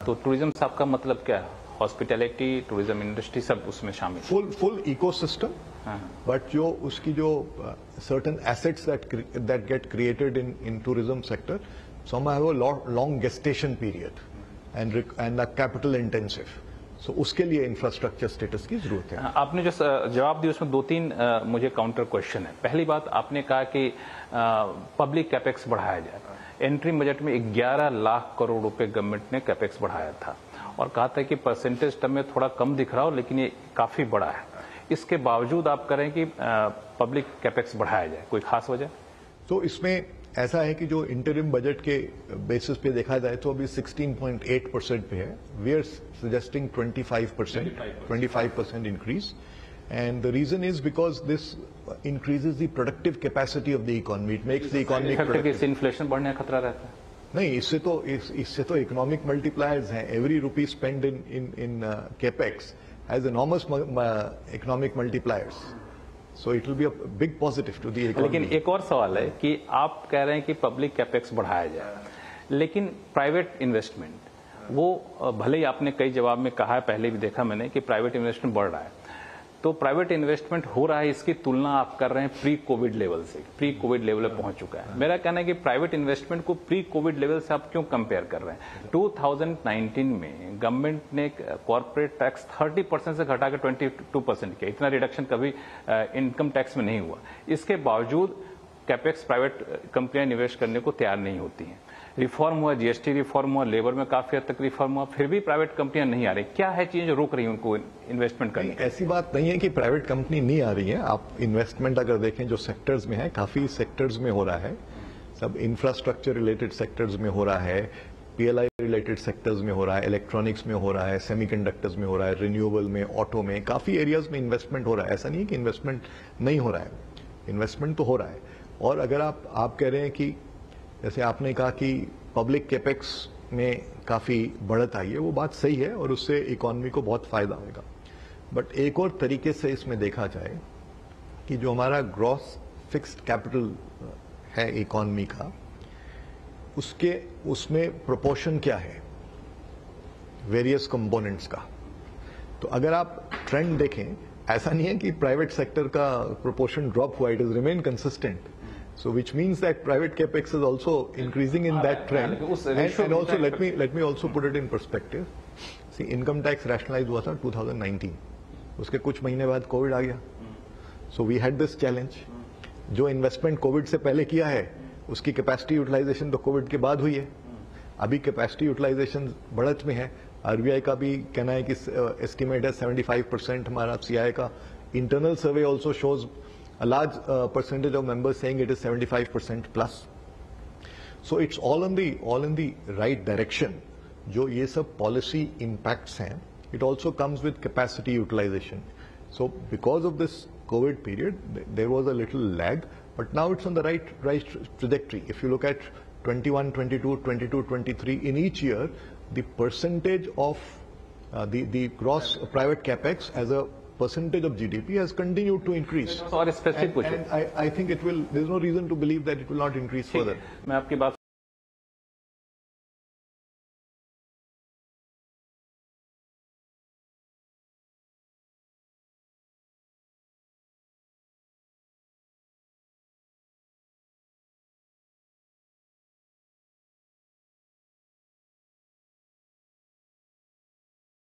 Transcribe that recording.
तो टूरिज्म से आपका मतलब क्या है? हॉस्पिटैलिटी, टूरिज्म इंडस्ट्री सब उसमें शामिल? फुल इकोसिस्टम, बट जो उसकी जो certain assets that get created in tourism sector, some have a long gestation period and are capital intensive. So उसके लिए इंफ्रास्ट्रक्चर स्टेटस की जरूरत है। आपने जो जवाब दिया उसमें 2-3 मुझे काउंटर क्वेश्चन है। पहली बात, आपने कहा कि पब्लिक कैपेक्स बढ़ाया जाए। एंट्री बजट में 11 लाख करोड़ रुपए गवर्नमेंट ने कैपेक्स बढ़ाया था और कहा था कि परसेंटेज टर्म में थोड़ा कम दिख रहा हो, लेकिन ये काफी बड़ा है। इसके बावजूद आप करें कि पब्लिक कैपेक्स बढ़ाया जाए, कोई खास वजह? तो इसमें ऐसा है कि जो इंटरिम बजट के बेसिस पे देखा जाए तो अभी 16.8% पे है। We are suggesting 25% increase, and the reason is because this increases the productive capacity of the economy. It makes the economy productive. Inflation बढ़ने का खतरा रहता है? नहीं, इससे तो इकोनॉमिक मल्टीप्लायर्स हैं। Every rupee spend in capex has enormous economic multipliers, so it will be a big positive to the economy. लेकिन एक और सवाल है कि आप कह रहे हैं कि पब्लिक कैपेक्स बढ़ाया जाए, लेकिन प्राइवेट इन्वेस्टमेंट वो भले ही आपने कई जवाब में कहा है, पहले भी देखा मैंने कि प्राइवेट इन्वेस्टमेंट बढ़ रहा है, तो प्राइवेट इन्वेस्टमेंट हो रहा है, इसकी तुलना आप कर रहे हैं प्री कोविड लेवल से। प्री कोविड लेवल पे पहुंच चुका है। मेरा कहना है कि प्राइवेट इन्वेस्टमेंट को प्री कोविड लेवल से आप क्यों कंपेयर कर रहे हैं? 2019 में गवर्नमेंट ने कॉर्पोरेट टैक्स 30% से घटा के 22% किया। इतना रिडक्शन कभी इनकम टैक्स में नहीं हुआ। इसके बावजूद कैपेक्स प्राइवेट कंपनियां निवेश करने को तैयार नहीं होती हैं। रिफॉर्म हुआ, जीएसटी रिफॉर्म हुआ, लेबर में काफी हद तक रिफॉर्म हुआ, फिर भी प्राइवेट कंपनियां नहीं आ रही। क्या है चीजें जो रोक रही हैं उनको इन्वेस्टमेंट करने? ऐसी बात नहीं है कि प्राइवेट कंपनी नहीं आ रही है। आप इन्वेस्टमेंट अगर देखें जो सेक्टर्स में है, काफी सेक्टर्स में हो रहा है। सब इंफ्रास्ट्रक्चर रिलेटेड सेक्टर्स में हो रहा है, पीएलआई रिलेटेड सेक्टर्स में हो रहा है, इलेक्ट्रॉनिक्स में हो रहा है, सेमीकंडक्टर्स में हो रहा है, रिन्यूएबल में, ऑटो में, काफी एरियाज में इन्वेस्टमेंट हो रहा है। ऐसा नहीं है कि इन्वेस्टमेंट नहीं हो रहा है, इन्वेस्टमेंट तो हो रहा है। और अगर आप कह रहे हैं कि जैसे आपने कहा कि पब्लिक कैपेक्स में काफी बढ़त आई है, वो बात सही है और उससे इकोनॉमी को बहुत फायदा होगा। बट एक और तरीके से इसमें देखा जाए कि जो हमारा ग्रॉस फिक्स्ड कैपिटल है इकोनॉमी का, उसमें प्रोपोर्शन क्या है वेरियस कंपोनेंट्स का। तो अगर आप ट्रेंड देखें, ऐसा नहीं है कि प्राइवेट सेक्टर का प्रोपोर्शन ड्रॉप हुआ, it is remain consistent. So which means that private capex is also increasing in that trend. And also let me also put it in perspective. See, income tax rationalized हुआ था 2019. उसके कुछ महीने बाद Covid आ गया. So we had this challenge. जो investment Covid से पहले किया है उसकी कैपेसिटी यूटिलाइजेशन तो कोविड के बाद हुई है. अभी कैपेसिटी यूटिलाइजेशन बढ़त में है. आरबीआई का भी कहना है कि एस्टिमेट है 75% हमारा. सीआई का internal survey also shows a large percentage of members saying it is 75% plus. So it's all in the right direction. जो ये सब policy impacts हैं, it also comes with capacity utilization. So because of this COVID period, there was a little lag, but now it's on the right trajectory. If you look at 21, 22, 22, 23, in each year, the percentage of the gross private capex as a percentage of GDP has continued to increase. और specific and I think it will. There's no reason to believe that it will not increase further. मैं आपकी बात